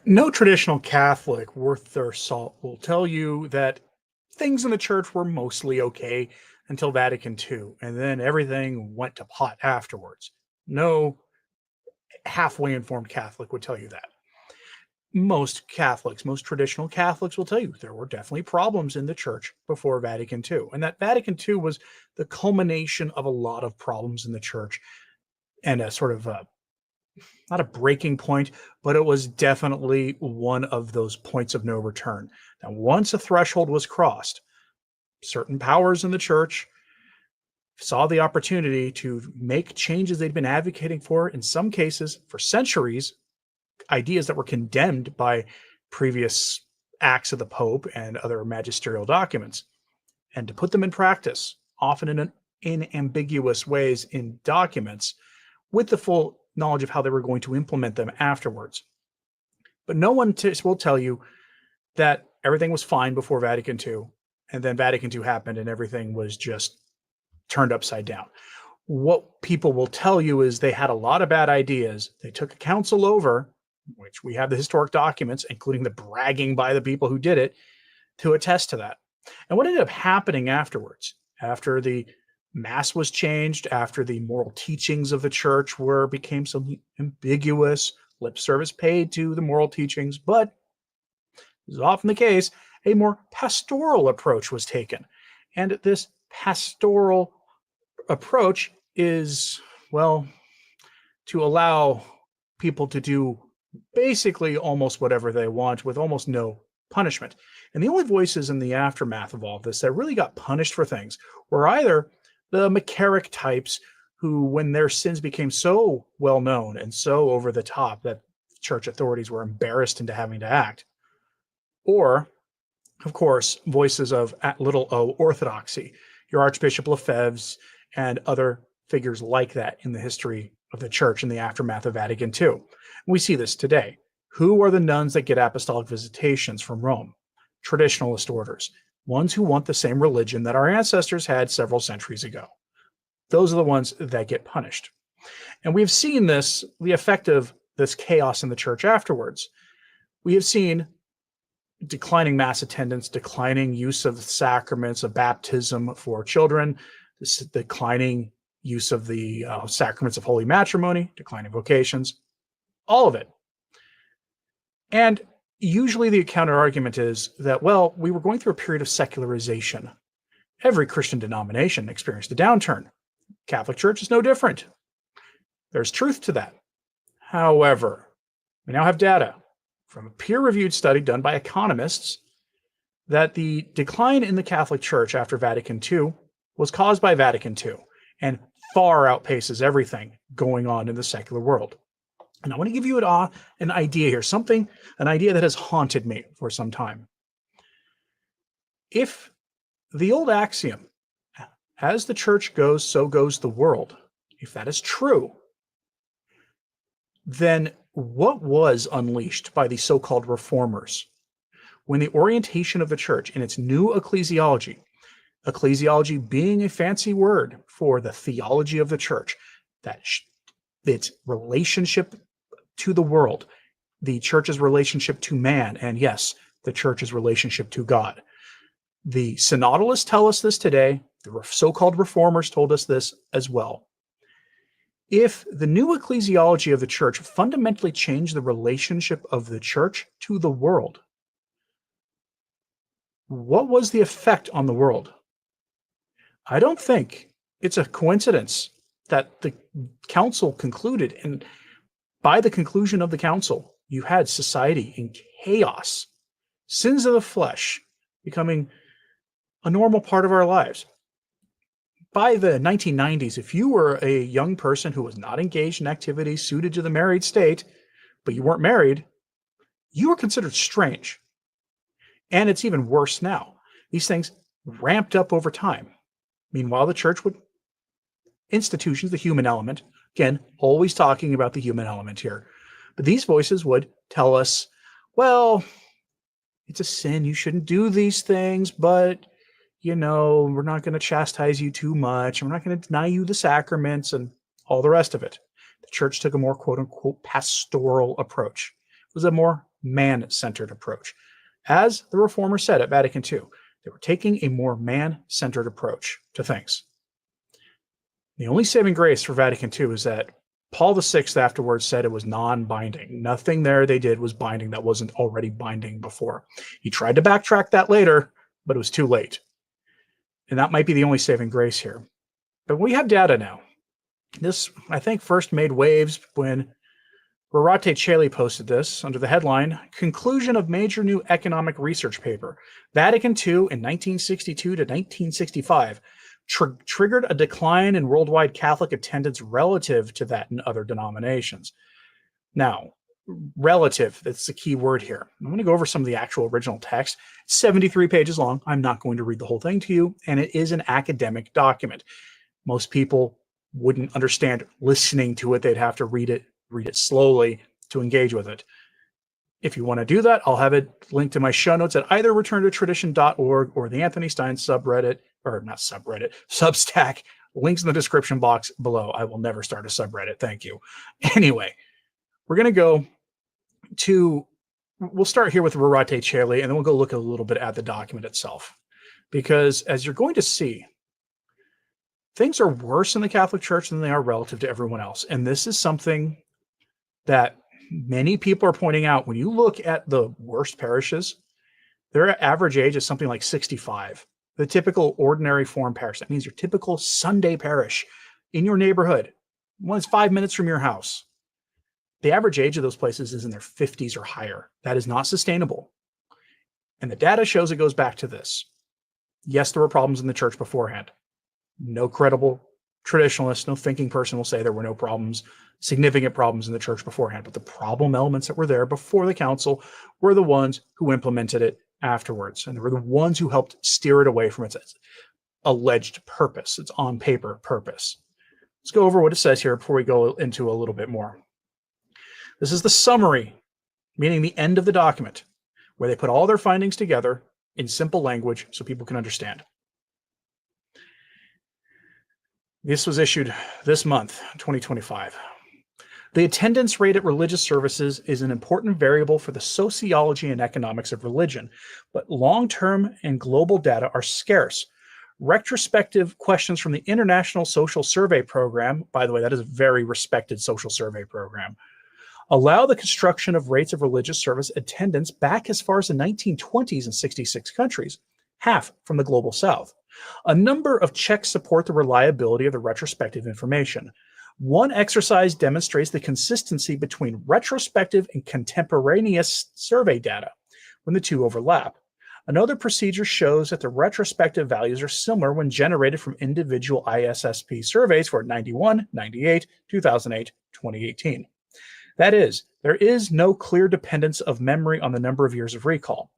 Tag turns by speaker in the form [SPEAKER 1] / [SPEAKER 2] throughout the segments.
[SPEAKER 1] No traditional Catholic worth their salt will tell you that things in the church were mostly okay until Vatican II, and then everything went to pot afterwards. No halfway informed Catholic would tell you that. Most Catholics, most traditional Catholics will tell you there were definitely problems in the church before Vatican II, and that Vatican II was the culmination of a lot of problems in the church and a sort of not a breaking point, but it was definitely one of those points of no return. Now, once a threshold was crossed, certain powers in the church saw the opportunity to make changes they'd been advocating for, in some cases, for centuries, ideas that were condemned by previous acts of the Pope and other magisterial documents, and to put them in practice, often in ambiguous ways in documents, with the full knowledge of how they were going to implement them afterwards. But no one will tell you that everything was fine before Vatican II, and then Vatican II happened and everything was just turned upside down. What people will tell you is they had a lot of bad ideas. They took a council over, which we have the historic documents, including the bragging by the people who did it, to attest to that. And what ended up happening afterwards, after the mass was changed, after the moral teachings of the church became some ambiguous, lip service paid to the moral teachings, but as is often the case, a more pastoral approach was taken. And this pastoral approach is, well, to allow people to do basically almost whatever they want with almost no punishment. And the only voices in the aftermath of all this that really got punished for things were either the McCarrick types who, when their sins became so well known and so over the top that church authorities were embarrassed into having to act, or, of course, voices of little o orthodoxy, your Archbishop Lefebvre's and other figures like that in the history of the church in the aftermath of Vatican II. We see this today. Who are the nuns that get apostolic visitations from Rome? Traditionalist orders, ones who want the same religion that our ancestors had several centuries ago. Those are the ones that get punished. And we've seen this, the effect of this chaos in the church afterwards. We have seen declining mass attendance, declining use of the sacraments of baptism for children, this declining use of the sacraments of holy matrimony, declining vocations, all of it. And usually the counter argument is that, well, we were going through a period of secularization. Every Christian denomination experienced a downturn. Catholic Church is no different. There's truth to that. However, we now have data from a peer-reviewed study done by economists that the decline in the Catholic Church after Vatican II was caused by Vatican II and far outpaces everything going on in the secular world. And I want to give you an idea here, an idea that has haunted me for some time. If the old axiom, as the church goes, so goes the world, if that is true, then what was unleashed by the so-called reformers when the orientation of the church in its new ecclesiology being a fancy word for the theology of the church, that its relationship to the world, the church's relationship to man, and yes, the church's relationship to God. The synodalists tell us this today. The so-called reformers told us this as well. If the new ecclesiology of the church fundamentally changed the relationship of the church to the world, what was the effect on the world? I don't think it's a coincidence that the council concluded, and by the conclusion of the council, you had society in chaos, sins of the flesh becoming a normal part of our lives. By the 1990s, if you were a young person who was not engaged in activities suited to the married state, but you weren't married, you were considered strange. And it's even worse now. These things ramped up over time. Meanwhile, the church would institutions, the human element, again, always talking about the human element here. But these voices would tell us, well, it's a sin. You shouldn't do these things, but, we're not going to chastise you too much. We're not going to deny you the sacraments and all the rest of it. The church took a more quote unquote pastoral approach. It was a more man-centered approach. As the reformers said at Vatican II, they were taking a more man-centered approach to things. The only saving grace for Vatican II is that Paul VI afterwards said it was non-binding. Nothing there they did was binding that wasn't already binding before. He tried to backtrack that later, but it was too late. And that might be the only saving grace here. But we have data now. This, I think, first made waves when Rorate Caeli posted this under the headline, Conclusion of Major New Economic Research Paper, Vatican II in 1962 to 1965, triggered a decline in worldwide Catholic attendance relative to that in other denominations. Now, relative, that's the key word here. I'm going to go over some of the actual original text. It's 73 pages long. I'm not going to read the whole thing to you, and it is an academic document. Most people wouldn't understand listening to it. They'd have to read it slowly to engage with it. If you want to do that, I'll have it linked to my show notes at either returntotradition.org or the Anthony Stine subreddit, or not subreddit, Substack. Links in the description box below. I will never start a subreddit. Thank you. Anyway, we're going to go to, we'll start here with Rorate Caeli, and then we'll go look a little bit at the document itself. Because as you're going to see, things are worse in the Catholic Church than they are relative to everyone else. And this is something that many people are pointing out. When you look at the worst parishes, their average age is something like 65. The typical ordinary form parish, that means your typical Sunday parish in your neighborhood, one is 5 minutes from your house. The average age of those places is in their 50s or higher. That is not sustainable. And the data shows it goes back to this. Yes, there were problems in the church beforehand. No credible traditionalist, no thinking person will say there were no problems, significant problems in the church beforehand. But the problem elements that were there before the council were the ones who implemented it afterwards. And they were the ones who helped steer it away from its alleged purpose, its on paper purpose. Let's go over what it says here before we go into a little bit more. This is the summary, meaning the end of the document, where they put all their findings together in simple language so people can understand. This was issued this month, 2025. The attendance rate at religious services is an important variable for the sociology and economics of religion, but long-term and global data are scarce. Retrospective questions from the International Social Survey Program, by the way, that is a very respected social survey program, allow the construction of rates of religious service attendance back as far as the 1920s in 66 countries, half from the global south. A number of checks support the reliability of the retrospective information. One exercise demonstrates the consistency between retrospective and contemporaneous survey data when the two overlap. Another procedure shows that the retrospective values are similar when generated from individual ISSP surveys for 91, 98, 2008, 2018. That is, there is no clear dependence of memory on the number of years of recall.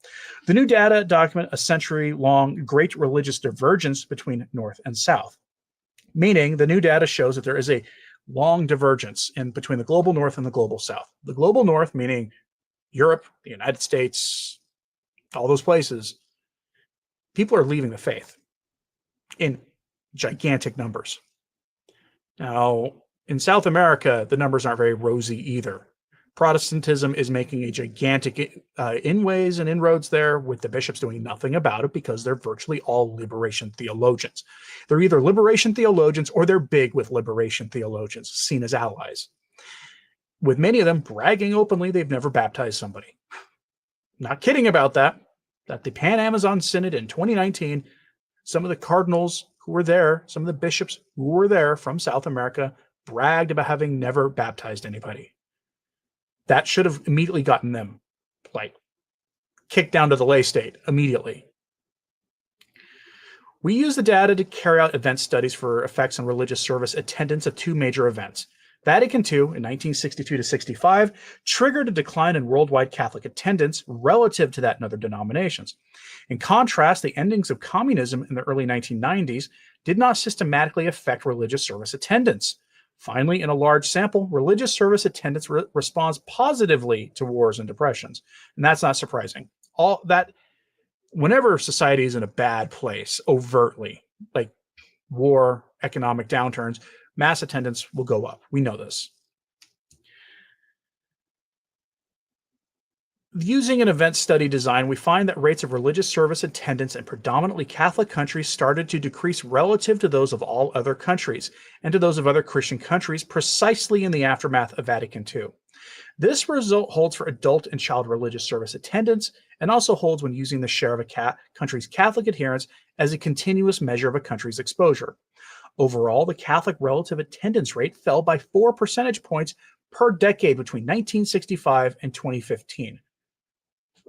[SPEAKER 1] The new data document a century-long great religious divergence between North and South, meaning the new data shows that there is a long divergence in between the global North and the global South. The global North, meaning Europe, the United States, all those places, people are leaving the faith in gigantic numbers. Now, in South America, the numbers aren't very rosy either. Protestantism is making a gigantic inways and inroads there, with the bishops doing nothing about it because they're virtually all liberation theologians. They're either liberation theologians or they're big with liberation theologians, seen as allies. With many of them bragging openly they've never baptized somebody. Not kidding about that. At the Pan-Amazon Synod in 2019, some of the cardinals who were there, some of the bishops who were there from South America, bragged about having never baptized anybody. That should have immediately gotten them, like, kicked down to the lay state immediately. We use the data to carry out event studies for effects on religious service attendance at two major events. Vatican II in 1962 to 65 triggered a decline in worldwide Catholic attendance relative to that in other denominations. In contrast, the endings of communism in the early 1990s did not systematically affect religious service attendance. Finally, in a large sample, religious service attendance responds positively to wars and depressions. And that's not surprising. All that, whenever society is in a bad place, overtly, like war, economic downturns, mass attendance will go up. We know this. Using an event study design, we find that rates of religious service attendance in predominantly Catholic countries started to decrease relative to those of all other countries and to those of other Christian countries precisely in the aftermath of Vatican II. This result holds for adult and child religious service attendance and also holds when using the share of a country's Catholic adherents as a continuous measure of a country's exposure. Overall, the Catholic relative attendance rate fell by 4 percentage points per decade between 1965 and 2015.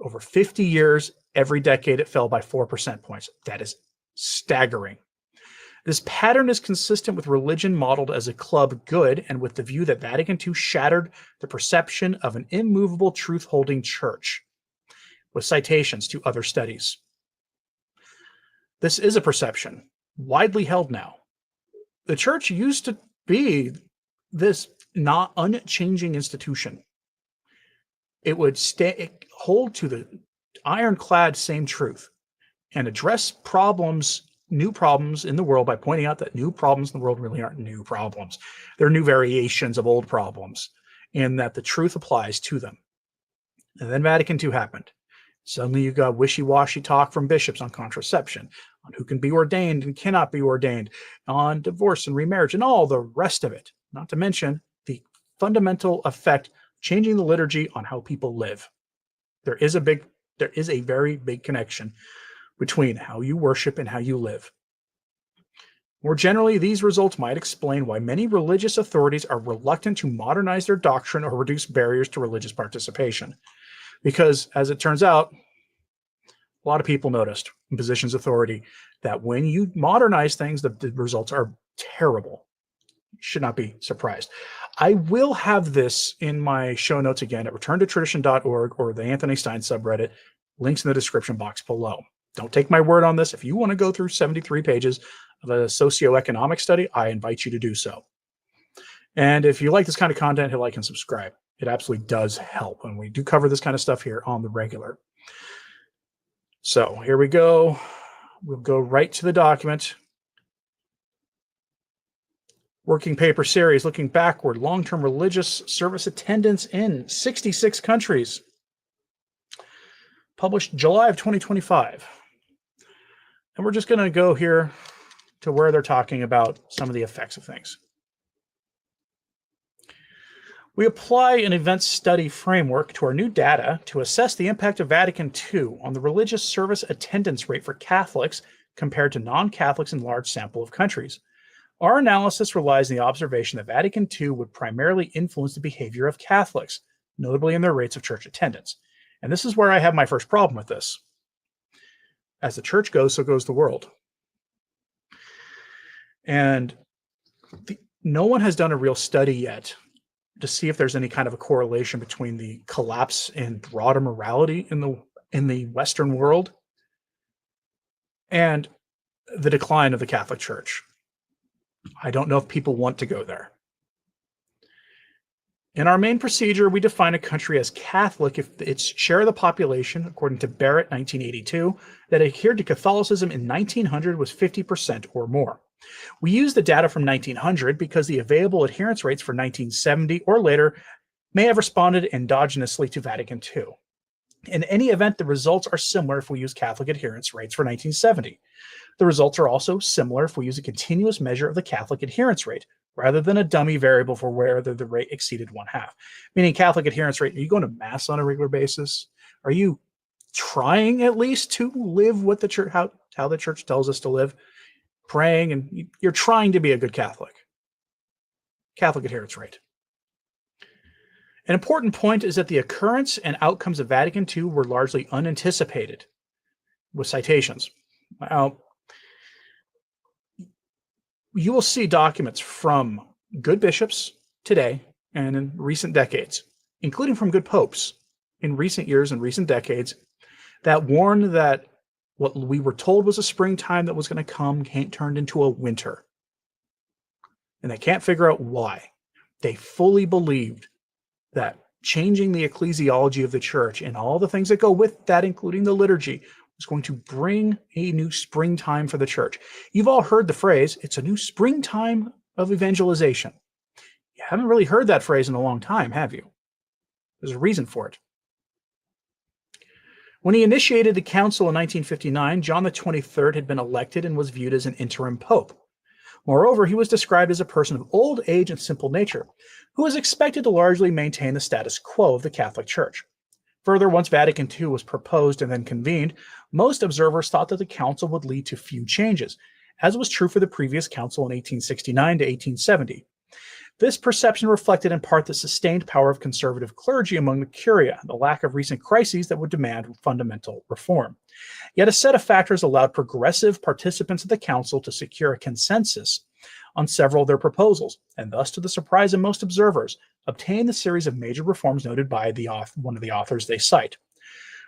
[SPEAKER 1] Over 50 years, every decade it fell by 4% points. That is staggering. This pattern is consistent with religion modeled as a club good and with the view that Vatican II shattered the perception of an immovable truth-holding church, with citations to other studies. This is a perception, widely held now. The church used to be this not unchanging institution. It would hold to the ironclad same truth and address problems, new problems in the world by pointing out that new problems in the world really aren't new problems. They're new variations of old problems and that the truth applies to them. And then Vatican II happened. Suddenly you got wishy-washy talk from bishops on contraception, on who can be ordained and cannot be ordained, on divorce and remarriage and all the rest of it, not to mention the fundamental effect changing the liturgy on how people live. There is a very big connection between how you worship and how you live. More generally, these results might explain why many religious authorities are reluctant to modernize their doctrine or reduce barriers to religious participation. Because, as it turns out, a lot of people noticed in positions of authority that when you modernize things, the results are terrible. You should not be surprised. I will have this in my show notes again at returntotradition.org or the Anthony Stine subreddit. Links in the description box below. Don't take my word on this. If you want to go through 73 pages of a socioeconomic study, I invite you to do so. And if you like this kind of content, hit like and subscribe. It absolutely does help. And we do cover this kind of stuff here on the regular. So here we go. We'll go right to the document. Working paper series, looking backward, long-term religious service attendance in 66 countries. Published July of 2025. And we're just going to go here to where they're talking about some of the effects of things. We apply an event study framework to our new data to assess the impact of Vatican II on the religious service attendance rate for Catholics compared to non-Catholics in a large sample of countries. Our analysis relies on the observation that Vatican II would primarily influence the behavior of Catholics, notably in their rates of church attendance. And this is where I have my first problem with this. As the church goes, so goes the world. And no one has done a real study yet to see if there's any kind of a correlation between the collapse in broader morality in the Western world and the decline of the Catholic Church. I don't know if people want to go there. In our main procedure, we define a country as Catholic if its share of the population, according to Barrett 1982, that adhered to Catholicism in 1900 was 50% or more. We use the data from 1900 because the available adherence rates for 1970 or later may have responded endogenously to Vatican II. In any event, the results are similar if we use Catholic adherence rates for 1970. The results are also similar if we use a continuous measure of the Catholic adherence rate, rather than a dummy variable for whether the rate exceeded 1/2. Meaning Catholic adherence rate, are you going to Mass on a regular basis? Are you trying at least to live what the church, how the church tells us to live? Praying, and you're trying to be a good Catholic. Catholic adherence rate. An important point is that the occurrence and outcomes of Vatican II were largely unanticipated, with citations. Now, you will see documents from good bishops today and in recent decades, including from good popes in recent years and recent decades, that warned that what we were told was a springtime that was going to come turned into a winter. And they can't figure out why. They fully believed that changing the ecclesiology of the church and all the things that go with that, including the liturgy, was going to bring a new springtime for the church. You've all heard the phrase, it's a new springtime of evangelization. You haven't really heard that phrase in a long time, have you? There's a reason for it. When he initiated the council in 1959, John the 23rd had been elected and was viewed as an interim pope. Moreover, he was described as a person of old age and simple nature, who was expected to largely maintain the status quo of the Catholic Church. Further, once Vatican II was proposed and then convened, most observers thought that the council would lead to few changes, as was true for the previous council in 1869 to 1870. This perception reflected in part the sustained power of conservative clergy among the curia, the lack of recent crises that would demand fundamental reform. Yet a set of factors allowed progressive participants of the council to secure a consensus on several of their proposals, and thus, to the surprise of most observers, obtain the series of major reforms noted by one of the authors they cite.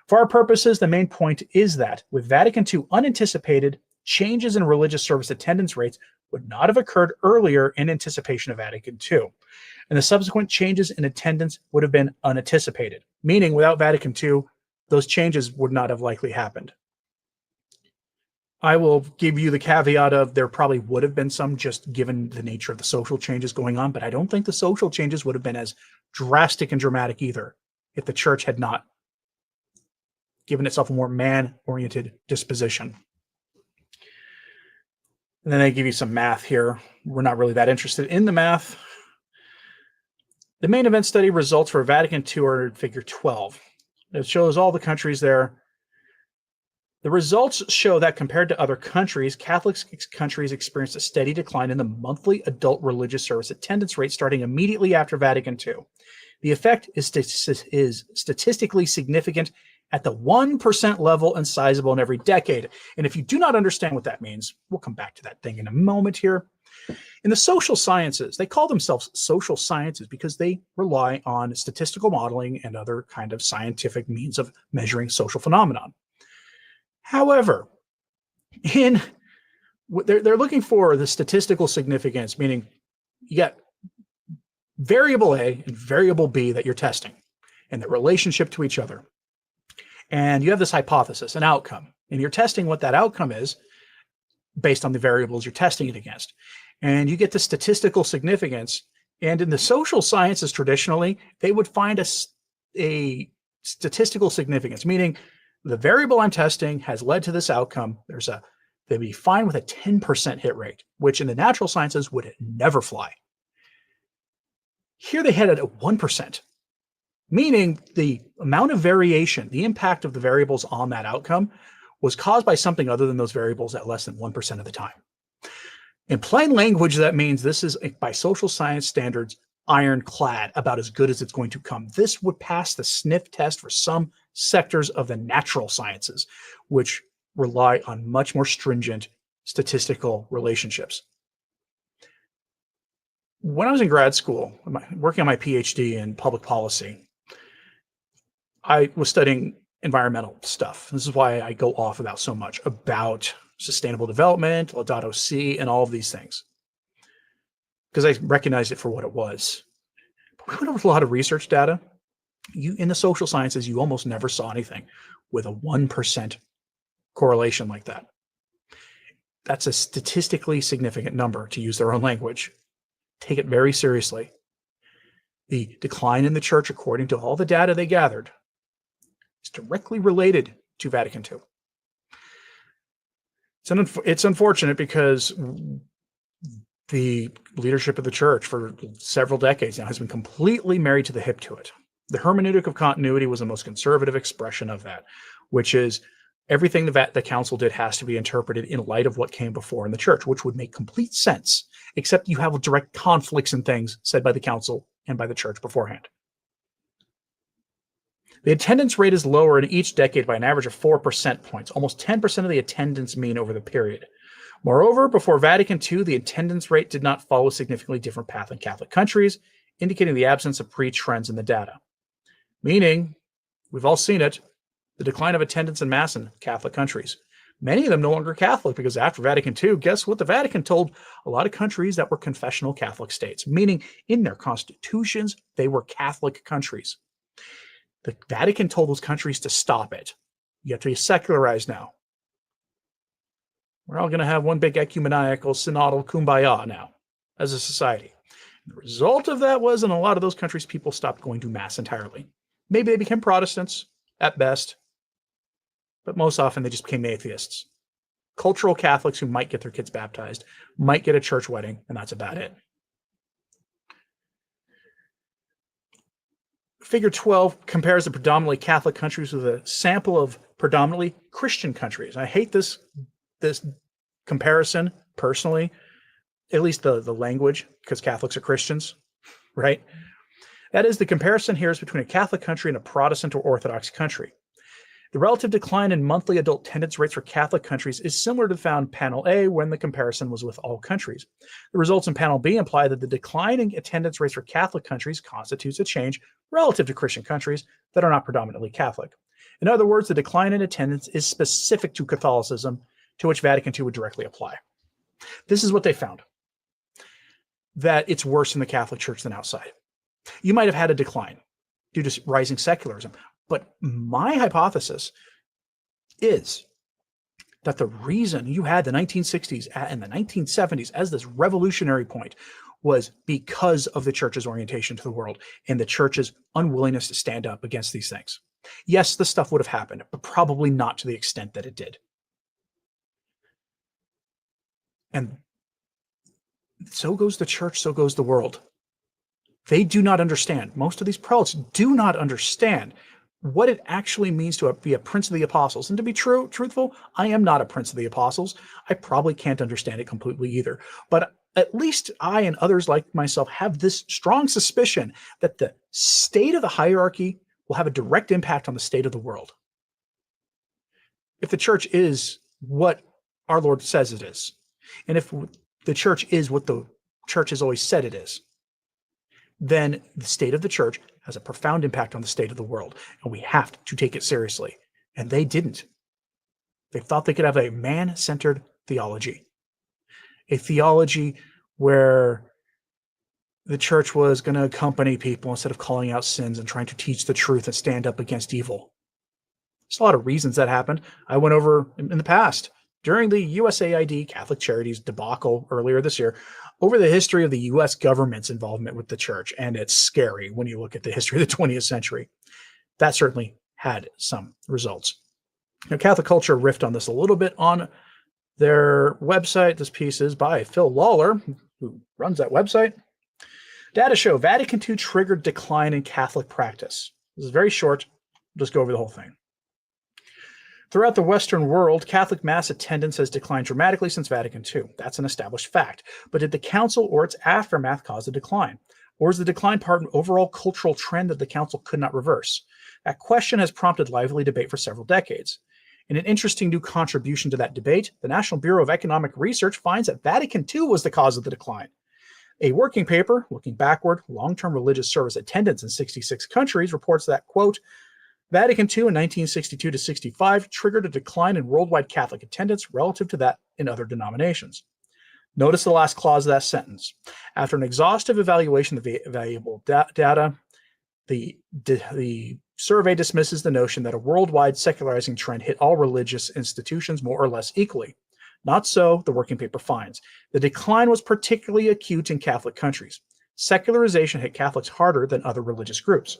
[SPEAKER 1] For our purposes, the main point is that, with Vatican II unanticipated, changes in religious service attendance rates would not have occurred earlier in anticipation of Vatican II, and the subsequent changes in attendance would have been unanticipated, meaning without Vatican II, those changes would not have likely happened. I will give you the caveat of there probably would have been some, just given the nature of the social changes going on, but I don't think the social changes would have been as drastic and dramatic either if the church had not given itself a more man-oriented disposition. And then they give you some math here. We're not really that interested in the math. The main event study results for Vatican II are in figure 12. It shows all the countries there. The results show that compared to other countries, Catholic countries experienced a steady decline in the monthly adult religious service attendance rate starting immediately after Vatican II. The effect is statistically significant at the 1% level and sizable in every decade. And if you do not understand what that means, we'll come back to that thing in a moment here. In the social sciences, they call themselves social sciences because they rely on statistical modeling and other kind of scientific means of measuring social phenomenon. However, they're looking for the statistical significance, meaning you got variable A and variable B that you're testing and the relationship to each other. And you have this hypothesis, an outcome, and you're testing what that outcome is based on the variables you're testing it against. And you get the statistical significance. And in the social sciences, traditionally, they would find a statistical significance, meaning the variable I'm testing has led to this outcome. They'd be fine with a 10% hit rate, which in the natural sciences would never fly. Here they had it at 1%, meaning the amount of variation, the impact of the variables on that outcome was caused by something other than those variables at less than 1% of the time. In plain language, that means this is, by social science standards, ironclad, about as good as it's going to come. This would pass the sniff test for some sectors of the natural sciences, which rely on much more stringent statistical relationships. When I was in grad school, working on my PhD in public policy, I was studying environmental stuff. This is why I go off about so much about sustainable development, Laudato Si, and all of these things, because I recognized it for what it was. But we went over a lot of research data. In the social sciences, you almost never saw anything with a 1% correlation like that. That's a statistically significant number, to use their own language. Take it very seriously. The decline in the church, according to all the data they gathered, is directly related to Vatican II. It's unfortunate because the leadership of the church for several decades now has been completely married to the hip to it. The hermeneutic of continuity was the most conservative expression of that, which is everything the council did has to be interpreted in light of what came before in the church, which would make complete sense, except you have direct conflicts in things said by the council and by the church beforehand. The attendance rate is lower in each decade by an average of 4% points, almost 10% of the attendance mean over the period. Moreover, before Vatican II, the attendance rate did not follow a significantly different path in Catholic countries, indicating the absence of pre-trends in the data. Meaning, we've all seen it, the decline of attendance in Mass in Catholic countries. Many of them no longer Catholic because after Vatican II, guess what the Vatican told a lot of countries that were confessional Catholic states, meaning in their constitutions, they were Catholic countries. The Vatican told those countries to stop it. You have to be secularized now. We're all going to have one big ecumenical, synodal kumbaya now as a society. The result of that was in a lot of those countries, people stopped going to Mass entirely. Maybe they became Protestants at best. but most often they just became atheists. Cultural Catholics who might get their kids baptized, might get a church wedding, and that's about it. Figure 12 compares the predominantly Catholic countries with a sample of predominantly Christian countries. I hate this comparison personally, at least the language, because Catholics are Christians, right? That is, the comparison here is between a Catholic country and a Protestant or Orthodox country. The relative decline in monthly adult attendance rates for Catholic countries is similar to found Panel A when the comparison was with all countries. The results in Panel B imply that the decline in attendance rates for Catholic countries constitutes a change relative to Christian countries that are not predominantly Catholic. In other words, the decline in attendance is specific to Catholicism, to which Vatican II would directly apply. This is what they found, that it's worse in the Catholic Church than outside. You might have had a decline due to rising secularism, but my hypothesis is that the reason you had the 1960s and the 1970s as this revolutionary point was because of the church's orientation to the world and the church's unwillingness to stand up against these things. Yes, this stuff would have happened, but probably not to the extent that it did. And so goes the church, so goes the world. They do not understand. Most of these prelates do not understand what it actually means to be a prince of the apostles. And to be truthful, I am not a prince of the apostles. I probably can't understand it completely either. But at least I and others like myself have this strong suspicion that the state of the hierarchy will have a direct impact on the state of the world. If the church is what our Lord says it is, and if the church is what the church has always said it is, then the state of the church has a profound impact on the state of the world, and we have to take it seriously. And they didn't. They thought they could have a man-centered theology, a theology where the church was going to accompany people instead of calling out sins and trying to teach the truth and stand up against evil. There's a lot of reasons that happened. I went over in the past, during the USAID Catholic Charities debacle earlier this year, over the history of the U.S. government's involvement with the church, and it's scary when you look at the history of the 20th century. That certainly had some results. Now, Catholic Culture riffed on this a little bit on their website. This piece is by Phil Lawler, who runs that website. Data show Vatican II triggered decline in Catholic practice. This is very short. We'll just go over the whole thing. Throughout the Western world, Catholic Mass attendance has declined dramatically since Vatican II. That's an established fact. But did the Council or its aftermath cause the decline? Or is the decline part of an overall cultural trend that the Council could not reverse? That question has prompted lively debate for several decades. In an interesting new contribution to that debate, the National Bureau of Economic Research finds that Vatican II was the cause of the decline. A working paper, looking backward, long-term religious service attendance in 66 countries, reports that, quote, Vatican II in 1962 to 65 triggered a decline in worldwide Catholic attendance relative to that in other denominations. Notice the last clause of that sentence. After an exhaustive evaluation of the valuable data, the survey dismisses the notion that a worldwide secularizing trend hit all religious institutions more or less equally. Not so, the working paper finds. The decline was particularly acute in Catholic countries. Secularization hit Catholics harder than other religious groups.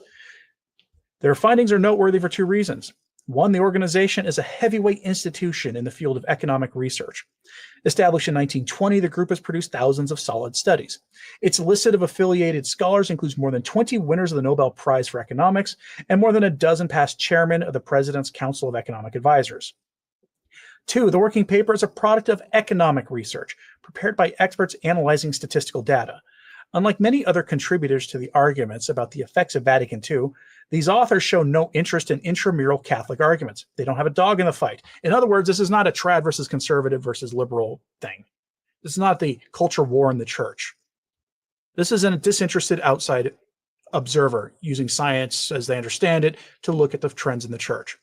[SPEAKER 1] Their findings are noteworthy for two reasons. One, the organization is a heavyweight institution in the field of economic research. Established in 1920, the group has produced thousands of solid studies. Its list of affiliated scholars includes more than 20 winners of the Nobel Prize for Economics and more than a dozen past chairmen of the President's Council of Economic Advisors. Two, the working paper is a product of economic research, prepared by experts analyzing statistical data. Unlike many other contributors to the arguments about the effects of Vatican II, these authors show no interest in intramural Catholic arguments. They don't have a dog in the fight. In other words, this is not a trad versus conservative versus liberal thing. This is not the culture war in the church. This is a disinterested outside observer using science as they understand it to look at the trends in the church.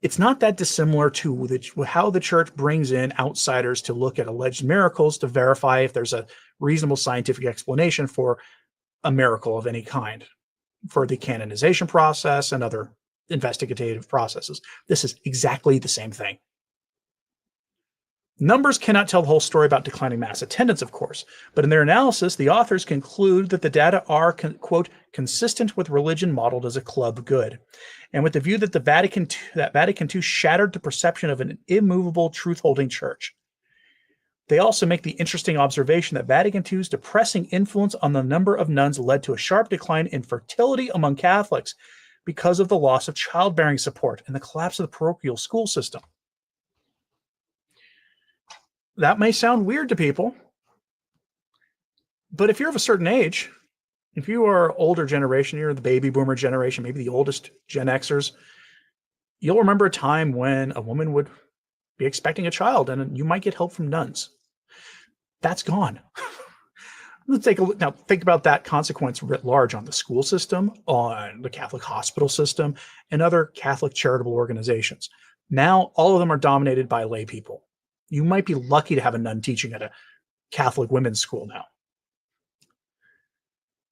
[SPEAKER 1] It's not that dissimilar to how the church brings in outsiders to look at alleged miracles to verify if there's a reasonable scientific explanation for a miracle of any kind, for the canonization process and other investigative processes. This is exactly the same thing. Numbers cannot tell the whole story about declining mass attendance, of course, but in their analysis, the authors conclude that the data are, quote, consistent with religion modeled as a club good, and with the view that Vatican II shattered the perception of an immovable, truth-holding church. They also make the interesting observation that Vatican II's depressing influence on the number of nuns led to a sharp decline in fertility among Catholics because of the loss of childbearing support and the collapse of the parochial school system. That may sound weird to people, but if you're of a certain age, if you are older generation, you're the baby boomer generation, maybe the oldest Gen Xers, you'll remember a time when a woman would be expecting a child and you might get help from nuns. That's gone. Let's take a look now. Think about that consequence writ large on the school system, on the Catholic hospital system, and other Catholic charitable organizations. Now, all of them are dominated by lay people. You might be lucky to have a nun teaching at a Catholic women's school now.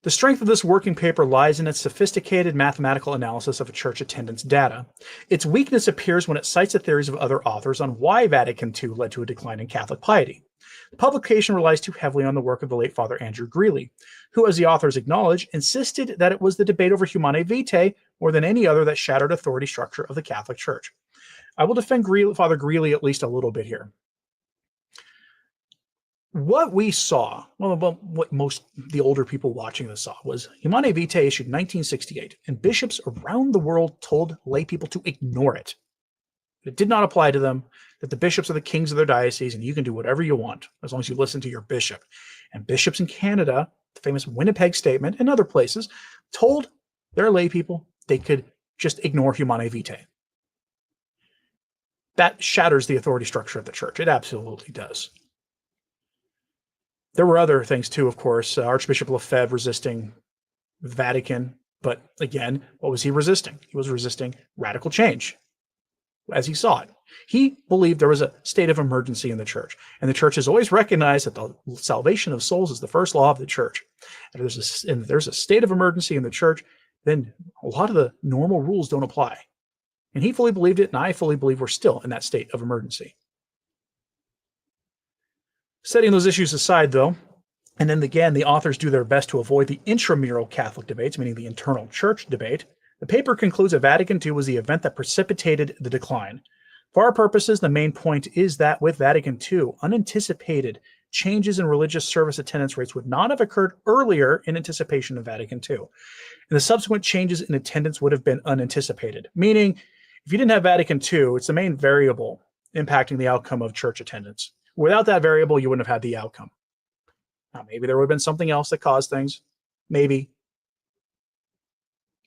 [SPEAKER 1] The strength of this working paper lies in its sophisticated mathematical analysis of church attendance data. Its weakness appears when it cites the theories of other authors on why Vatican II led to a decline in Catholic piety. The publication relies too heavily on the work of the late Father Andrew Greeley, who, as the authors acknowledge, insisted that it was the debate over Humanae Vitae more than any other that shattered authority structure of the Catholic Church. I will defend Father Greeley at least a little bit here. What we saw, what most the older people watching this saw, was Humanae Vitae issued in 1968, and bishops around the world told lay people to ignore it. It did not apply to them, that the bishops are the kings of their diocese, and you can do whatever you want as long as you listen to your bishop. And bishops in Canada, the famous Winnipeg Statement, and other places, told their lay people they could just ignore Humanae Vitae. That shatters the authority structure of the church. It absolutely does. There were other things too, of course. Archbishop Lefebvre resisting the Vatican. But again, what was he resisting? He was resisting radical change as he saw it. He believed there was a state of emergency in the church. And the church has always recognized that the salvation of souls is the first law of the church. And if there's a state of emergency in the church, then a lot of the normal rules don't apply. And he fully believed it, and I fully believe we're still in that state of emergency. Setting those issues aside, though, and then again, the authors do their best to avoid the intramural Catholic debates, meaning the internal church debate, the paper concludes that Vatican II was the event that precipitated the decline. For our purposes, the main point is that with Vatican II, unanticipated changes in religious service attendance rates would not have occurred earlier in anticipation of Vatican II. And the subsequent changes in attendance would have been unanticipated, meaning if you didn't have Vatican II, it's the main variable impacting the outcome of church attendance. Without that variable, you wouldn't have had the outcome. Now, maybe there would have been something else that caused things. Maybe.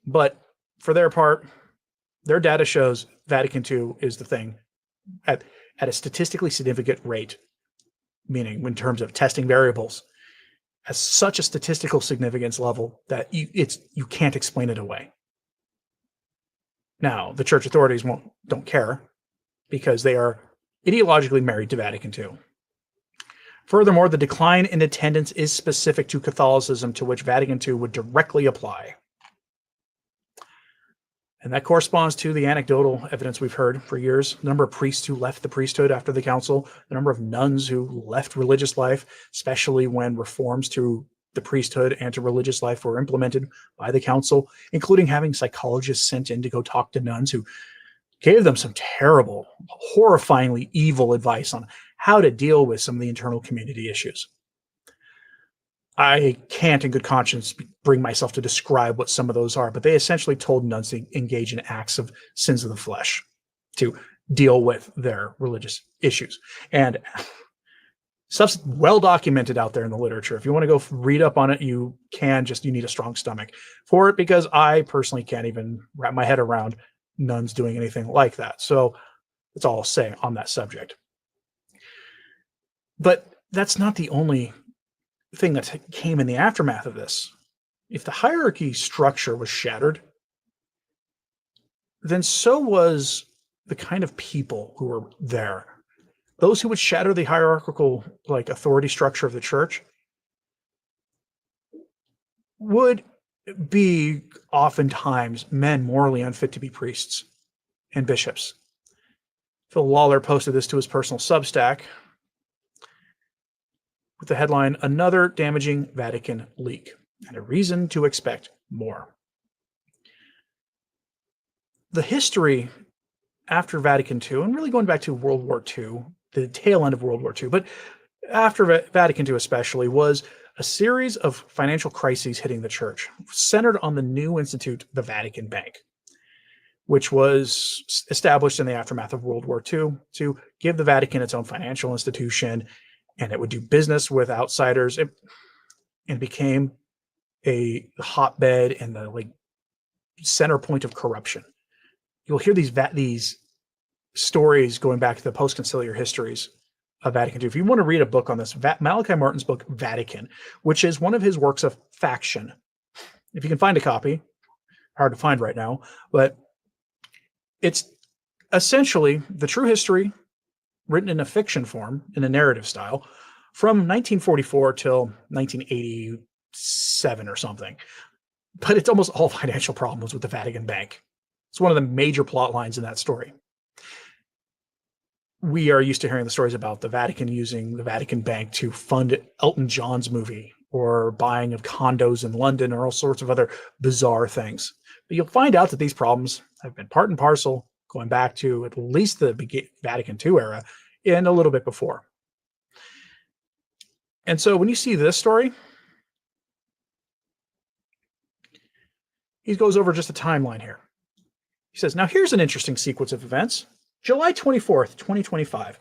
[SPEAKER 1] But for their part, their data shows Vatican II is the thing at a statistically significant rate, meaning in terms of testing variables, has such a statistical significance level that you can't explain it away. Now, the church authorities don't care because they are ideologically married to Vatican II. Furthermore, the decline in attendance is specific to Catholicism, to which Vatican II would directly apply. And that corresponds to the anecdotal evidence we've heard for years. The number of priests who left the priesthood after the council, the number of nuns who left religious life, especially when reforms to the priesthood and to religious life were implemented by the council, including having psychologists sent in to go talk to nuns who gave them some terrible, horrifyingly evil advice on how to deal with some of the internal community issues. I can't in good conscience bring myself to describe what some of those are, but they essentially told nuns to engage in acts of sins of the flesh to deal with their religious issues. And stuff's well documented out there in the literature. If you want to go read up on it, you need a strong stomach for it, because I personally can't even wrap my head around nuns doing anything like that. So that's all I'll say on that subject. But that's not the only thing that came in the aftermath of this. If the hierarchy structure was shattered, then so was the kind of people who were there. Those who would shatter the hierarchical authority structure of the church would be oftentimes men morally unfit to be priests and bishops. Phil Lawler posted this to his personal Substack. with the headline, "Another Damaging Vatican Leak, and a Reason to Expect More." The history after Vatican II, and really going back to World War II, the tail end of World War II, but after Vatican II especially, was a series of financial crises hitting the church, centered on the new institute, the Vatican Bank, which was established in the aftermath of World War II to give the Vatican its own financial institution, and it would do business with outsiders. It became a hotbed and the center point of corruption. You'll hear these stories going back to the post-conciliar histories of Vatican II. If you want to read a book on this, Malachi Martin's book, Vatican, which is one of his works of faction. If you can find a copy, hard to find right now, but it's essentially the true history written in a fiction form, in a narrative style, from 1944 till 1987 or something. But it's almost all financial problems with the Vatican Bank. It's one of the major plot lines in that story. We are used to hearing the stories about the Vatican using the Vatican Bank to fund Elton John's movie or buying of condos in London or all sorts of other bizarre things. But you'll find out that these problems have been part and parcel going back to at least the Vatican II era and a little bit before. And so when you see this story, he goes over just a timeline here. He says, now here's an interesting sequence of events. July 24th, 2025,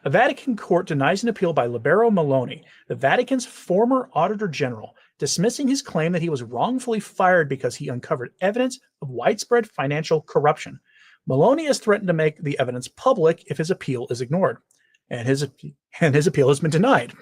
[SPEAKER 1] a Vatican court denies an appeal by Libero Maloney, the Vatican's former Auditor General, dismissing his claim that he was wrongfully fired because he uncovered evidence of widespread financial corruption. Maloney has threatened to make the evidence public if his appeal is ignored, and his appeal has been denied.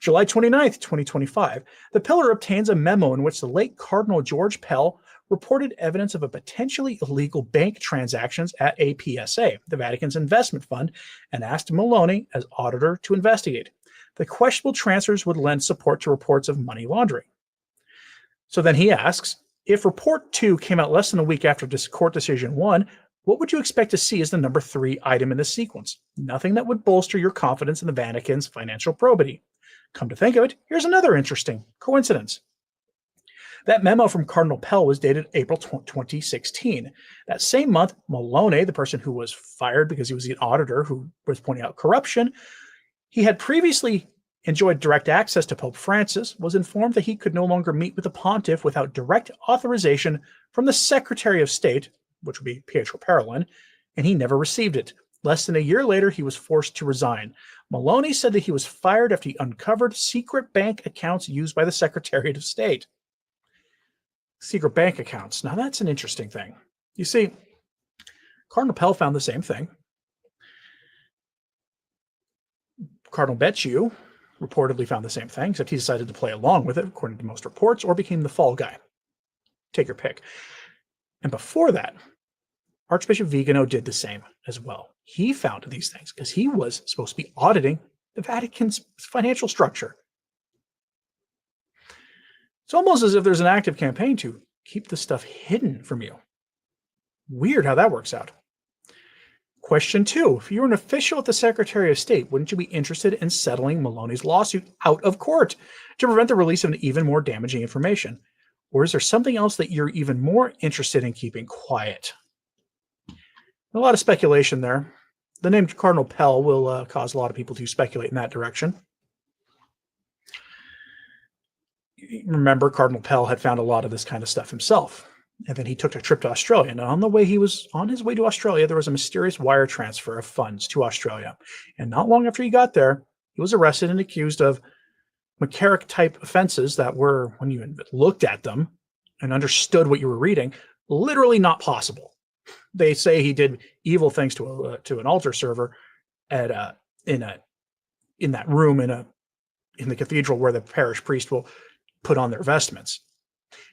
[SPEAKER 1] July 29th, 2025, the Pillar obtains a memo in which the late Cardinal George Pell reported evidence of a potentially illegal bank transactions at APSA, the Vatican's investment fund, and asked Maloney, as auditor, to investigate. The questionable transfers would lend support to reports of money laundering. So then he asks, if report 2 came out less than a week after court decision 1, what would you expect to see as the number 3 item in the sequence? Nothing that would bolster your confidence in the Vatican's financial probity. Come to think of it, here's another interesting coincidence. That memo from Cardinal Pell was dated April 2016. That same month, Maloney, the person who was fired because he was the auditor who was pointing out corruption, he had previously enjoyed direct access to Pope Francis, was informed that he could no longer meet with the pontiff without direct authorization from the Secretary of State, which would be Pietro Parolin, and he never received it. Less than a year later, he was forced to resign. Maloney said that he was fired after he uncovered secret bank accounts used by the Secretary of State. Secret bank accounts. Now that's an interesting thing. You see, Cardinal Pell found the same thing. Cardinal Becciu reportedly found the same thing, except he decided to play along with it, according to most reports, or became the fall guy. Take your pick. And before that, Archbishop Vigano did the same as well. He found these things because he was supposed to be auditing the Vatican's financial structure. It's almost as if there's an active campaign to keep this stuff hidden from you. Weird how that works out. Question 2. If you were an official at the Secretary of State, wouldn't you be interested in settling Maloney's lawsuit out of court to prevent the release of even more damaging information? Or is there something else that you're even more interested in keeping quiet? A lot of speculation there. The name Cardinal Pell will cause a lot of people to speculate in that direction. Remember, Cardinal Pell had found a lot of this kind of stuff himself. And then he took a trip to Australia. And on his way to Australia, there was a mysterious wire transfer of funds to Australia. And not long after he got there, he was arrested and accused of McCarrick-type offenses that were, when you looked at them and understood what you were reading, literally not possible. They say he did evil things to an altar server at in that room in the cathedral where the parish priest will put on their vestments.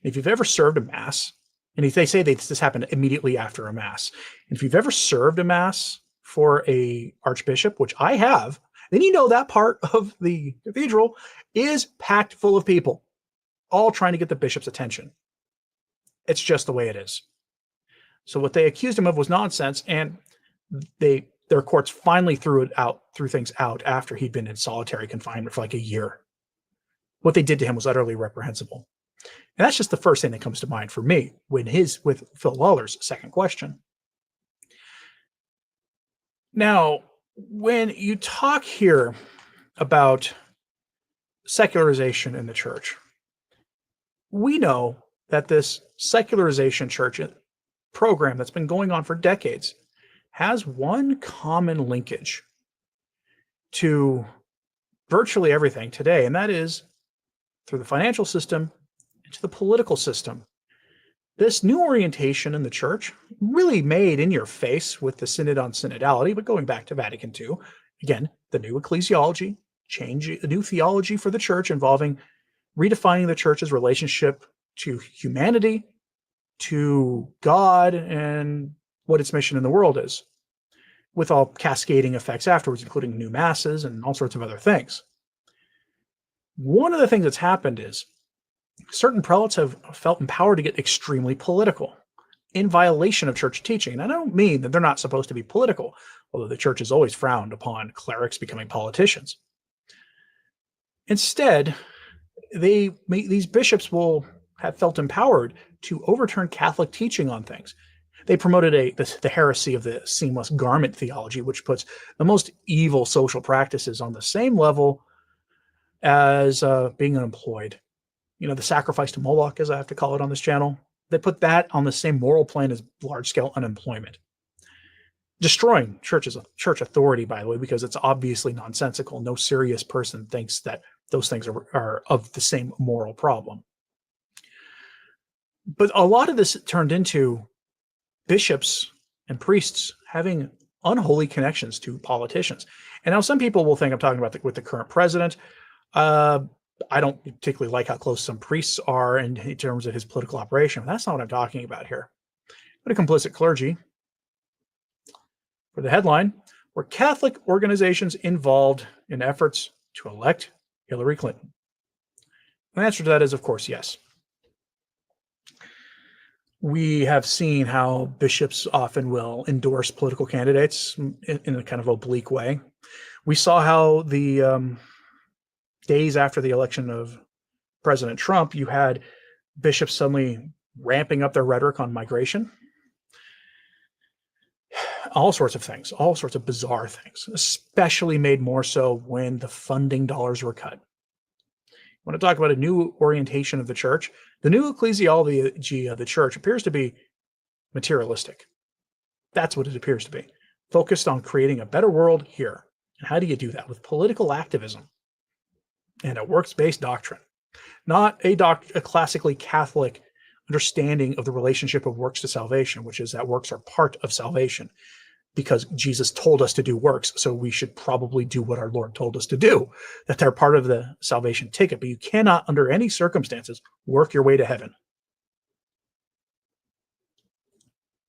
[SPEAKER 1] And if you've ever served a mass, and if they say this happened immediately after a mass, and if you've ever served a mass for a archbishop, which I have, then you know that part of the cathedral is packed full of people, all trying to get the bishop's attention. It's just the way it is. So what they accused him of was nonsense, and they their courts finally threw things out after he'd been in solitary confinement for like a year. What they did to him was utterly reprehensible. And that's just the first thing that comes to mind for me with Phil Lawler's second question. Now, when you talk here about secularization in the church, we know that this secularization church program that's been going on for decades has one common linkage to virtually everything today, and that is through the financial system and to the political system. This new orientation in the church really made in your face with the Synod on Synodality, but going back to Vatican II, again, the new ecclesiology, a new theology for the church involving redefining the church's relationship to humanity, to God, and what its mission in the world is, with all cascading effects afterwards, including new masses and all sorts of other things. One of the things that's happened is certain prelates have felt empowered to get extremely political in violation of church teaching. And I don't mean that they're not supposed to be political, although the church has always frowned upon clerics becoming politicians. Instead, these bishops will have felt empowered to overturn Catholic teaching on things. They promoted the heresy of the seamless garment theology, which puts the most evil social practices on the same level as being unemployed. The sacrifice to Moloch, as I have to call it on this channel, they put that on the same moral plane as large-scale unemployment. Destroying church authority, by the way, because it's obviously nonsensical. No serious person thinks that those things are of the same moral problem. But a lot of this turned into bishops and priests having unholy connections to politicians. And now some people will think I'm talking about with the current president. I don't particularly like how close some priests are in terms of his political operation. But that's not what I'm talking about here. But a complicit clergy. For the headline, were Catholic organizations involved in efforts to elect Hillary Clinton? The answer to that is, of course, yes. We have seen how bishops often will endorse political candidates in a kind of oblique way. We saw how the days after the election of President Trump, you had bishops suddenly ramping up their rhetoric on migration. All sorts of things, all sorts of bizarre things, especially made more so when the funding dollars were cut. I want to talk about a new orientation of the church. The new ecclesiology of the church appears to be materialistic. That's what it appears to be. Focused on creating a better world here. And how do you do that? With political activism and a works-based doctrine. Not a classically Catholic understanding of the relationship of works to salvation, which is that works are part of salvation because Jesus told us to do works, so we should probably do what our Lord told us to do, that they're part of the salvation ticket, but you cannot, under any circumstances, work your way to heaven.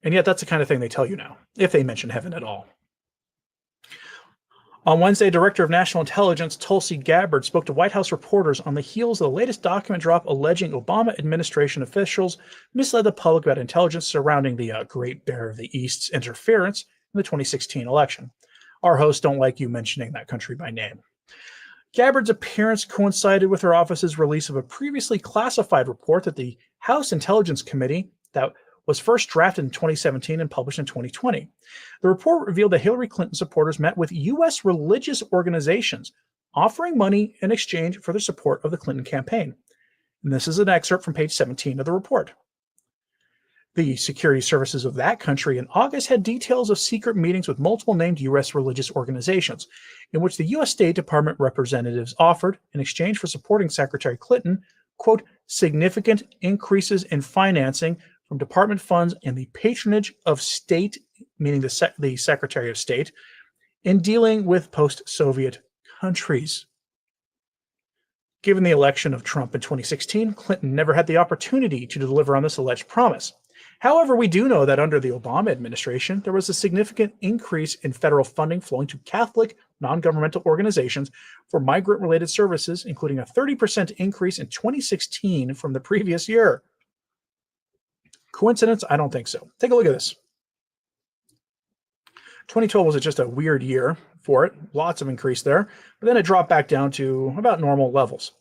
[SPEAKER 1] And yet that's the kind of thing they tell you now, if they mention heaven at all. On Wednesday, Director of National Intelligence Tulsi Gabbard spoke to White House reporters on the heels of the latest document drop alleging Obama administration officials misled the public about intelligence surrounding the Great Bear of the East's interference in the 2016 election. Our hosts don't like you mentioning that country by name. Gabbard's appearance coincided with her office's release of a previously classified report that the House Intelligence Committee that was first drafted in 2017 and published in 2020. The report revealed that Hillary Clinton supporters met with U.S. religious organizations offering money in exchange for their support of the Clinton campaign. And this is an excerpt from page 17 of the report. The security services of that country in August had details of secret meetings with multiple named U.S. religious organizations, in which the U.S. State Department representatives offered, in exchange for supporting Secretary Clinton, quote, significant increases in financing from department funds and the patronage of state, meaning the Secretary of State, in dealing with post-Soviet countries. Given the election of Trump in 2016, Clinton never had the opportunity to deliver on this alleged promise. However, we do know that under the Obama administration, there was a significant increase in federal funding flowing to Catholic non-governmental organizations for migrant-related services, including a 30% increase in 2016 from the previous year. Coincidence? I don't think so. Take a look at this. 2012 was just a weird year for it. Lots of increase there. But then it dropped back down to about normal levels.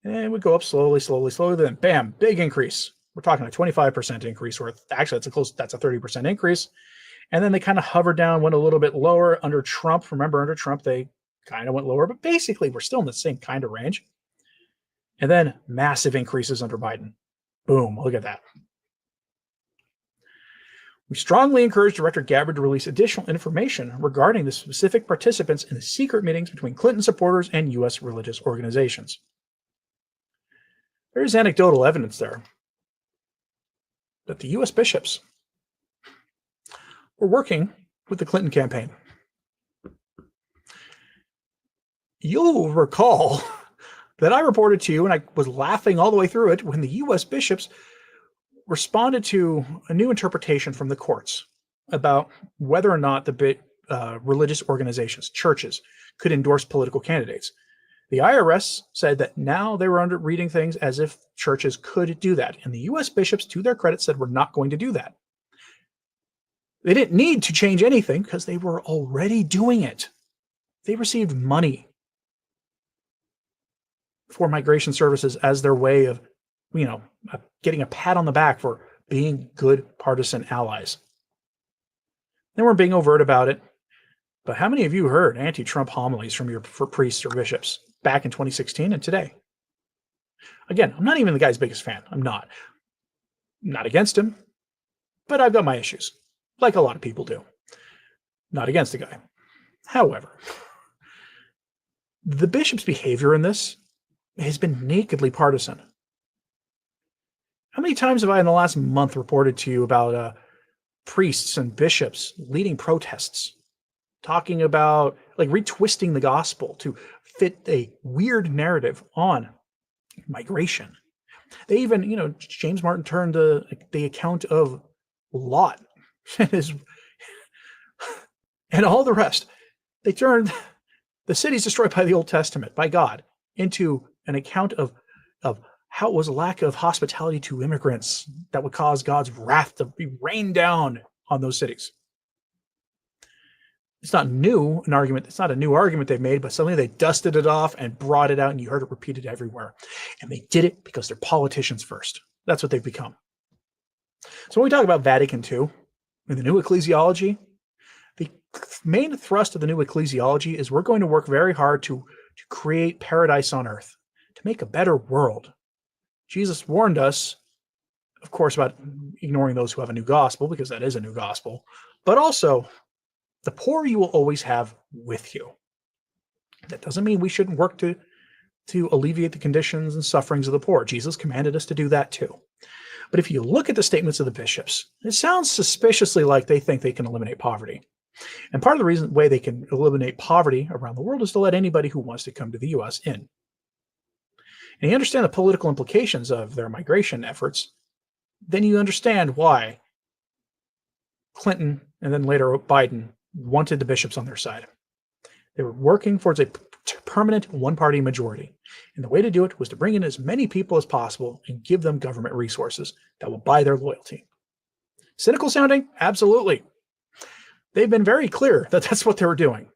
[SPEAKER 1] And it would go up slowly, slowly, slowly. Then bam, big increase. We're talking a 25% increase, or actually that's a 30% increase. And then they kind of hovered down, went a little bit lower under Trump. Remember, under Trump, they kind of went lower, but basically we're still in the same kind of range. And then massive increases under Biden. Boom, look at that. We strongly encourage Director Gabbard to release additional information regarding the specific participants in the secret meetings between Clinton supporters and U.S. religious organizations. There is anecdotal evidence there that the U.S. bishops were working with the Clinton campaign. You'll recall that I reported to you, and I was laughing all the way through it, when the U.S. bishops responded to a new interpretation from the courts about whether or not the religious organizations, churches, could endorse political candidates. The IRS said that now they were reading things as if churches could do that. And the U.S. bishops, to their credit, said we're not going to do that. They didn't need to change anything because they were already doing it. They received money for migration services as their way of, getting a pat on the back for being good partisan allies. They weren't being overt about it. But how many of you heard anti-Trump homilies from your priests or bishops back in 2016 and today? Again, I'm not even the guy's biggest fan. I'm not. Not against him, but I've got my issues, like a lot of people do. Not against the guy. However, the bishop's behavior in this has been nakedly partisan. How many times have I in the last month reported to you about priests and bishops leading protests, talking about retwisting the gospel to fit a weird narrative on migration? They even, James Martin turned the account of Lot and all the rest. They turned the cities destroyed by the Old Testament, by God, into an account of how it was a lack of hospitality to immigrants that would cause God's wrath to be rained down on those cities. It's not new, an argument. It's not a new argument they made, but suddenly they dusted it off and brought it out, and you heard it repeated everywhere. And they did it because they're politicians first. That's what they've become. So when we talk about Vatican II and the new ecclesiology, the main thrust of the new ecclesiology is we're going to work very hard to create paradise on earth, to make a better world. Jesus warned us, of course, about ignoring those who have a new gospel, because that is a new gospel, but also the poor you will always have with you. That doesn't mean we shouldn't work to alleviate the conditions and sufferings of the poor. Jesus commanded us to do that too. But if you look at the statements of the bishops, it sounds suspiciously like they think they can eliminate poverty. And part of the way they can eliminate poverty around the world is to let anybody who wants to come to the U.S. in. And you understand the political implications of their migration efforts, then you understand why Clinton and then later Biden wanted the bishops on their side. They were working towards a permanent one-party majority. And the way to do it was to bring in as many people as possible and give them government resources that will buy their loyalty. Cynical sounding? Absolutely. They've been very clear that that's what they were doing.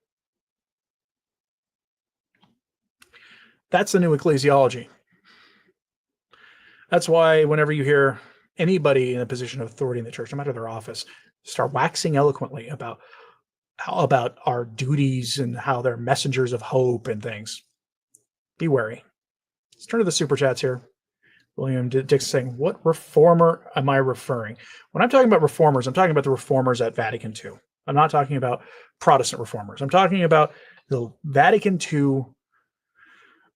[SPEAKER 1] That's the new ecclesiology. That's why whenever you hear anybody in a position of authority in the church, no matter their office, start waxing eloquently about our duties and how they're messengers of hope and things, be wary. Let's turn to the super chats here. William Dixon saying, what reformer am I referring? When I'm talking about reformers, I'm talking about the reformers at Vatican II. I'm not talking about Protestant reformers. I'm talking about the Vatican II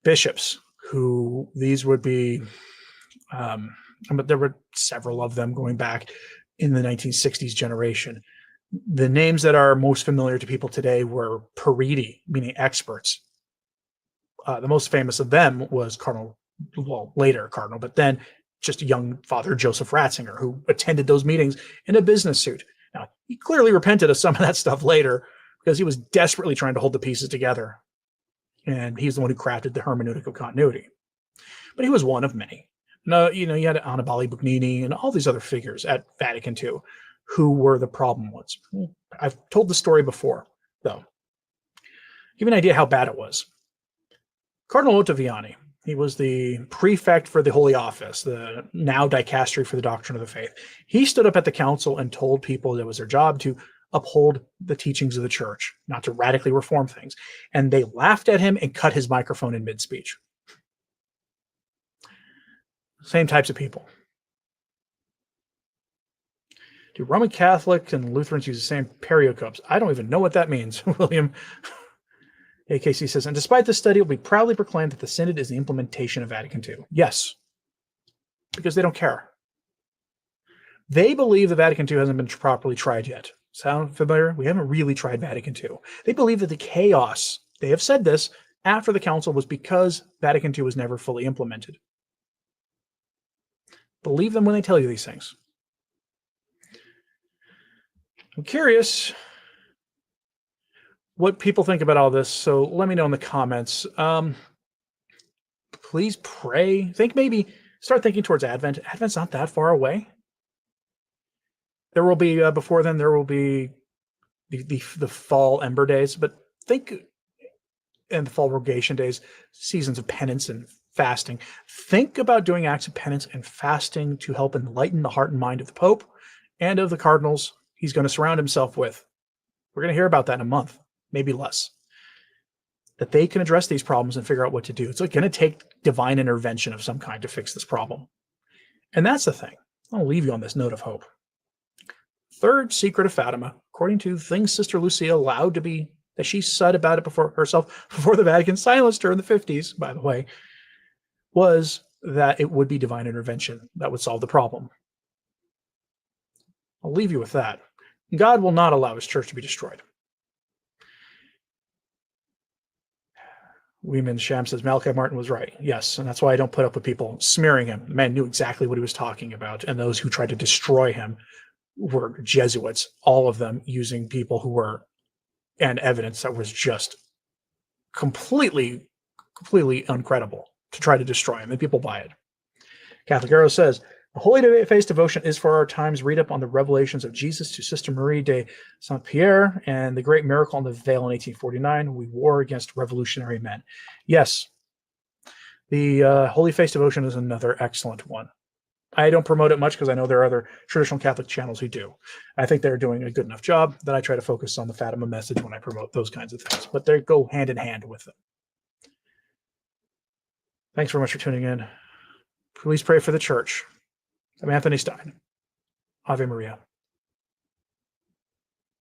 [SPEAKER 1] bishops, who these would be, but there were several of them going back in the 1960s generation. The names that are most familiar to people today were periti, meaning experts. The most famous of them was later Cardinal, but then just a young Father Joseph Ratzinger, who attended those meetings in a business suit. Now, he clearly repented of some of that stuff later because he was desperately trying to hold the pieces together. And he's the one who crafted the hermeneutic of continuity. But he was one of many. No, you had Annibale Bugnini and all these other figures at Vatican II who were the problem ones. I've told the story before, though. Give you an idea how bad it was. Cardinal Ottaviani, he was the prefect for the Holy Office, the now dicastery for the doctrine of the faith. He stood up at the council and told people that it was their job to uphold the teachings of the church, not to radically reform things. And they laughed at him and cut his microphone in mid-speech. Same types of people. Do Roman Catholics and Lutherans use the same periocopes? I don't even know what that means, William. AKC says, and despite this study, it will be proudly proclaimed that the Synod is the implementation of Vatican II. Yes, because they don't care. They believe the Vatican II hasn't been properly tried yet. Sound familiar? We haven't really tried Vatican II. They believe that the chaos, they have said this, after the council was because Vatican II was never fully implemented. Believe them when they tell you these things. I'm curious what people think about all this, so let me know in the comments. Please pray. Start thinking towards Advent. Advent's not that far away. There will be, before then, there will be the fall ember days, but and the fall rogation days, seasons of penance and fasting. Think about doing acts of penance and fasting to help enlighten the heart and mind of the Pope and of the cardinals he's going to surround himself with. We're going to hear about that in a month, maybe less. That they can address these problems and figure out what to do. It's going to take divine intervention of some kind to fix this problem. And that's the thing. I'll leave you on this note of hope. Third secret of Fatima, according to things Sister Lucia allowed to be, that she said about it before the Vatican silenced her in the 50s, by the way, was that it would be divine intervention that would solve the problem. I'll leave you with that. God will not allow his church to be destroyed. Weeman Sham says Malachi Martin was right. Yes, and that's why I don't put up with people smearing him. The man knew exactly what he was talking about, and those who tried to destroy him were Jesuits, all of them using people who were, and evidence that was just completely uncredible to try to destroy him, and people buy it. Catholic Arrow says, the Holy Face devotion is for our times. Read up on the revelations of Jesus to Sister Marie de Saint-Pierre and the great miracle on the veil in 1849. We war against revolutionary men. Yes, the Holy Face devotion is another excellent one. I don't promote it much because I know there are other traditional Catholic channels who do. I think they're doing a good enough job that I try to focus on the Fatima message when I promote those kinds of things, but they go hand in hand with them. Thanks very much for tuning in. Please pray for the church. I'm Anthony Stine. Ave Maria.